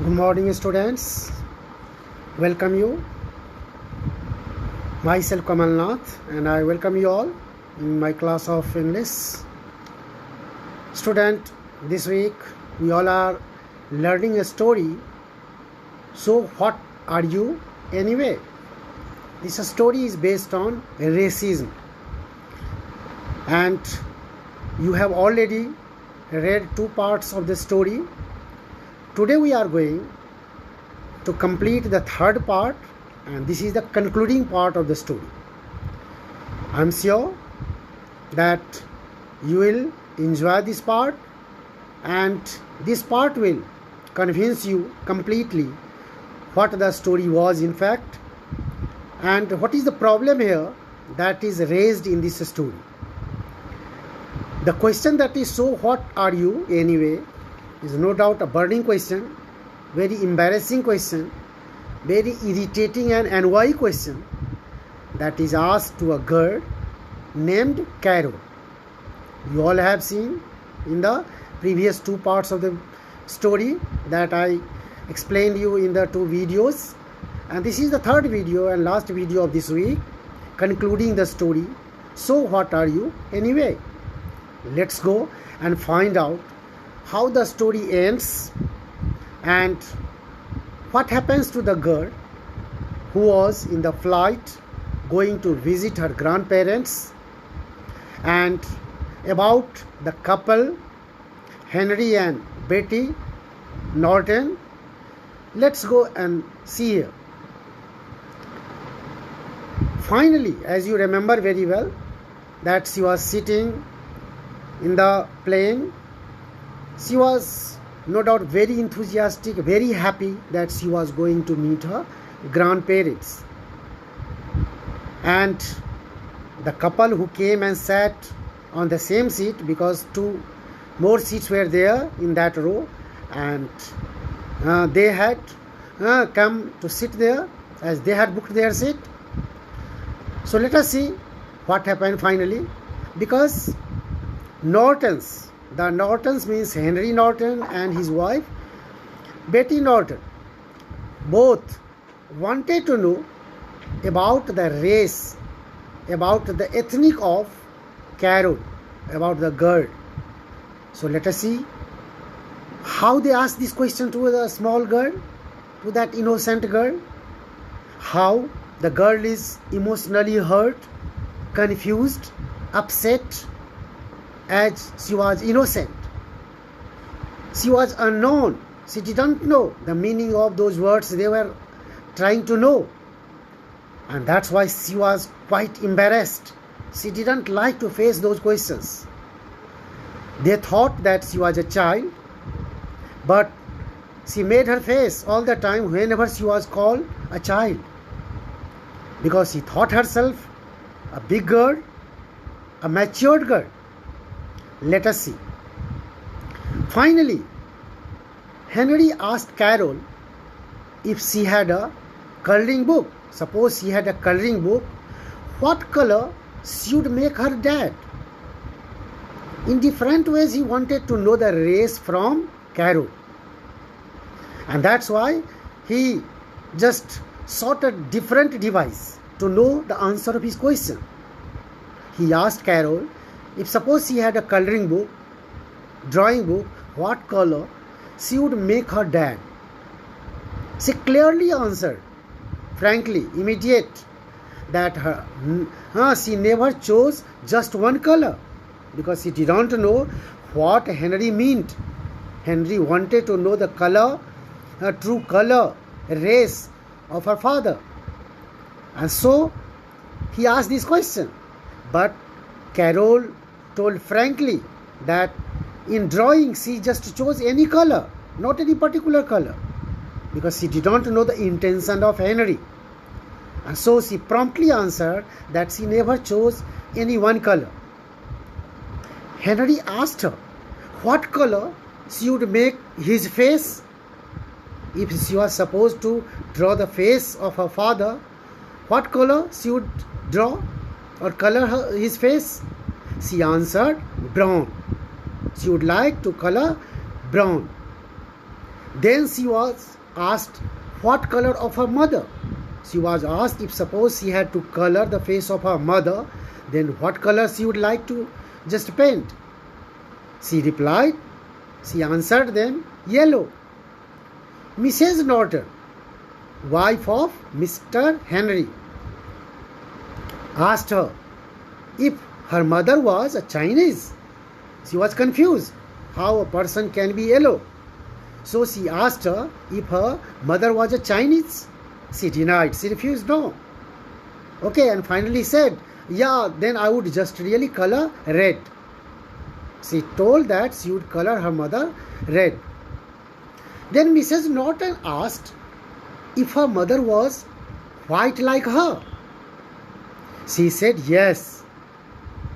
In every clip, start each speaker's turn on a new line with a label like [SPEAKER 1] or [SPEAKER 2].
[SPEAKER 1] Good morning, students. Welcome you. Myself Kamal Nath, and I welcome you all in my class of English. Student, this week we all are learning a story. So, what are you anyway? This story is based on racism, and you have already read two parts of the story. Today we are going to complete the third part, and this is the concluding part of the story. I am sure that you will enjoy this part, and this part will convince you completely what the story was in fact, and what is the problem here that is raised in this story. The question that is, so what are you anyway, is no doubt a burning question, very embarrassing question, very irritating and annoying question that is asked to a girl named Carol. You all have seen in the previous two parts of the story that I explained you in the two videos, and this is the third video and last video of this week, concluding the story. So what are you anyway? Let's go and find out how the story ends and what happens to the girl who was in the flight going to visit her grandparents, and about the couple Henry and Betty Norton. Let's go and see here. Finally, as you remember very well, that she was sitting in the plane. She was no doubt very enthusiastic, very happy that she was going to meet her grandparents. And the couple who came and sat on the same seat, because two more seats were there in that row, and they had come to sit there as they had booked their seat. So let us see what happened finally, because the Nortons means Henry Norton and his wife Betty Norton, both wanted to know about the race, about the ethnic of Carol, about the girl. So let us see how they asked this question to the small girl, to that innocent girl, how the girl is emotionally hurt, confused, upset, as she was innocent. She was unknown. She didn't know the meaning of those words they were trying to know. And that's why she was quite embarrassed. She didn't like to face those questions. They thought that she was a child, but she made her face all the time whenever she was called a child, because she thought herself a big girl, a matured girl. Let us see. Finally, Henry asked Carol if she had a coloring book. Suppose she had a coloring book, what color she would make her dad. In different ways he wanted to know the race from Carol. And that's why he just sought a different device to know the answer of his question. He asked Carol if suppose she had a coloring book, drawing book, what color she would make her dad. She clearly answered, frankly, immediate, that she never chose just one color, because she didn't know what Henry meant. Henry wanted to know the color, true color, race of her father. And so he asked this question. But Carol told frankly that in drawing she just chose any color, not any particular color, because she didn't know the intention of Henry. And so she promptly answered that she never chose any one color. Henry asked her what color she would make his face. If she was supposed to draw the face of her father, what color she would draw or color his face? She answered brown. She would like to color brown. Then she was asked what color of her mother. She was asked if suppose she had to color the face of her mother, then what color she would like to just paint. She replied, she answered them, yellow. Mrs. Norton, wife of Mr. Henry, asked her if her mother was a Chinese. She was confused how a person can be yellow. So she asked her if her mother was a Chinese. She denied. She refused, no. Okay, and finally said, yeah, then I would just really color red. She told that she would color her mother red. Then Mrs. Norton asked if her mother was white like her. She said yes.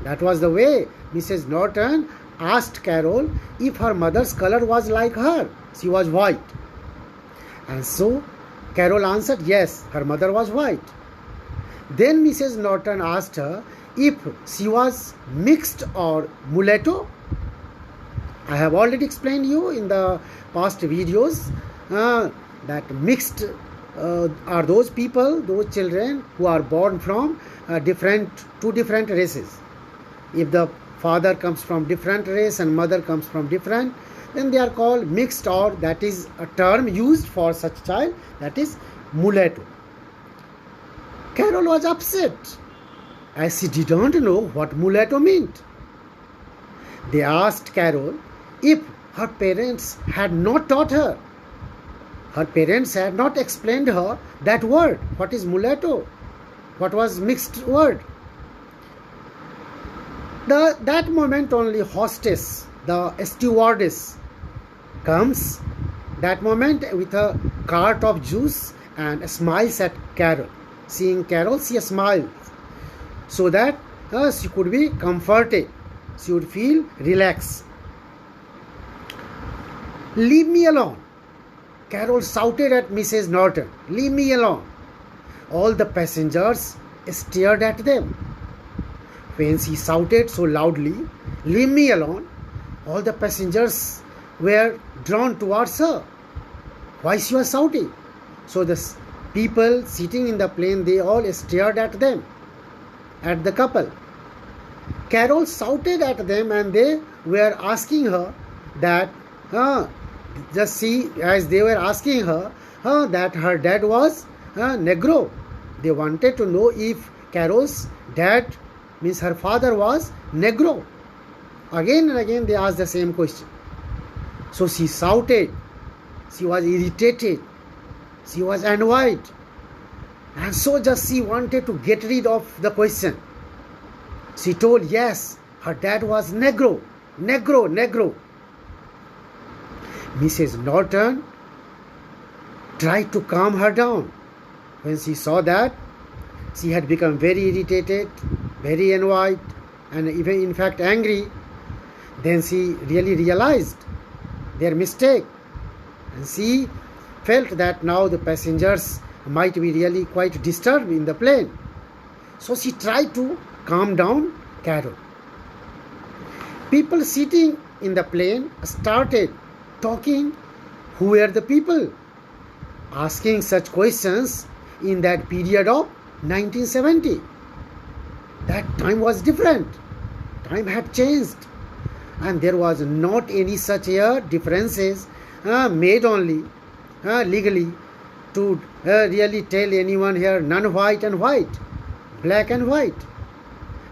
[SPEAKER 1] That was the way Mrs. Norton asked Carol if her mother's color was like her. She was white. And so Carol answered yes, her mother was white. Then Mrs. Norton asked her if she was mixed or mulatto. I have already explained you in the past videos that mixed are those people, those children who are born from two different races. If the father comes from different race and mother comes from different, then they are called mixed, or that is a term used for such child, that is mulatto. Carol was upset as she didn't know what mulatto meant. They asked Carol if her parents had not taught her. Her parents had not explained her that word. What is mulatto? What was mixed word? That moment only hostess, the stewardess, comes that moment with a cart of juice and smiles at Carol. Seeing Carol, she smiles so that she could be comforted. She would feel relaxed. Leave me alone. Carol shouted at Mrs. Norton. Leave me alone. All the passengers stared at them. When she shouted so loudly, leave me alone, all the passengers were drawn towards her. Why she was shouting? So the people sitting in the plane, they all stared at them, at the couple. Carol shouted at them and they were asking her that, just see, as they were asking her that her dad was Negro. They wanted to know if Carol's dad, means her father, was Negro. Again and again they asked the same question. So she shouted, she was irritated, she was annoyed, and so just she wanted to get rid of the question. She told yes, her dad was Negro, Negro, Negro. Mrs. Norton tried to calm her down. When she saw that, she had become very irritated, very annoyed, and even in fact angry. Then she really realized their mistake, and she felt that now the passengers might be really quite disturbed in the plane. So she tried to calm down Carol. People sitting in the plane started talking. Who were the people asking such questions in that period of 1970? That time was different. Time had changed. And there was not any such differences made only legally to really tell anyone here non-white and white, black and white.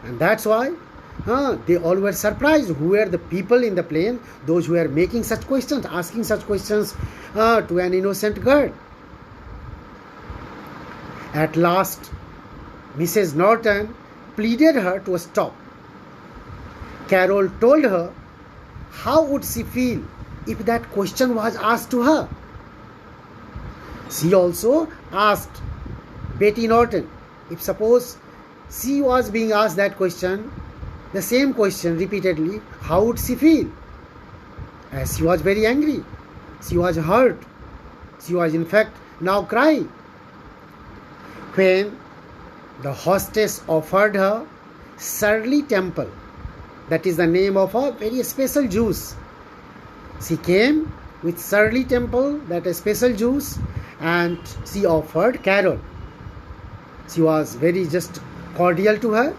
[SPEAKER 1] And that's why they all were surprised. Who were the people in the plane? Those who were making such questions, asking such questions to an innocent girl. At last, Mrs. Norton pleaded her to stop. Carol told her how would she feel if that question was asked to her. She also asked Betty Norton if suppose she was being asked that question, the same question repeatedly, how would she feel? As she was very angry, she was hurt, she was in fact now crying. When the hostess offered her Shirley Temple, that is the name of a very special juice, she came with Shirley Temple, that a special juice, and she offered Carol. She was very just cordial to her,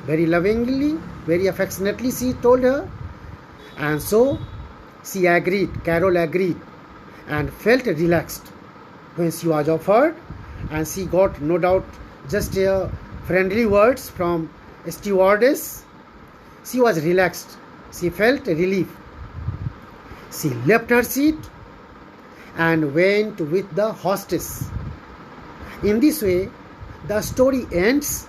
[SPEAKER 1] very lovingly, very affectionately she told her, and so she agreed. Carol agreed and felt relaxed when she was offered, and she got no doubt just friendly words from a stewardess. She was relaxed. She felt relief. She left her seat and went with the hostess. In this way, the story ends,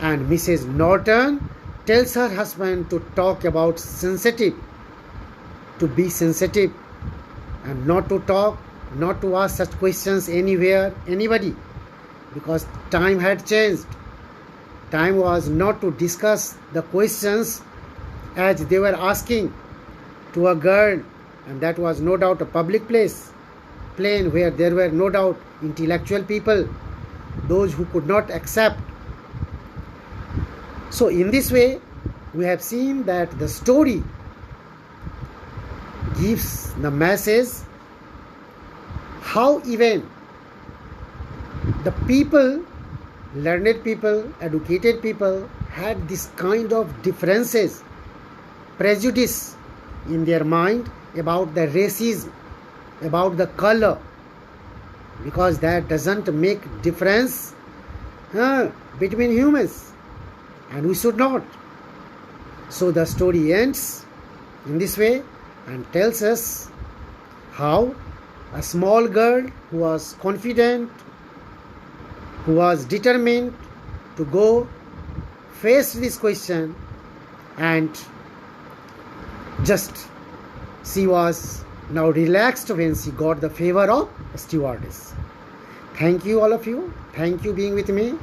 [SPEAKER 1] and Mrs. Norton tells her husband to talk about sensitive, to be sensitive, and not to talk, not to ask such questions anywhere, anybody, because time had changed. Time was not to discuss the questions as they were asking to a girl, and that was no doubt a public plain where there were no doubt intellectual people, those who could not accept. So in this way, we have seen that the story gives the message how even the people, learned people, educated people, had this kind of differences, prejudice in their mind about the racism, about the color, because that doesn't make difference between humans, and we should not. So the story ends in this way and tells us how a small girl who was confident, who was determined to go face this question, and just she was now relaxed when she got the favor of a stewardess. Thank you all of you. Thank you being with me.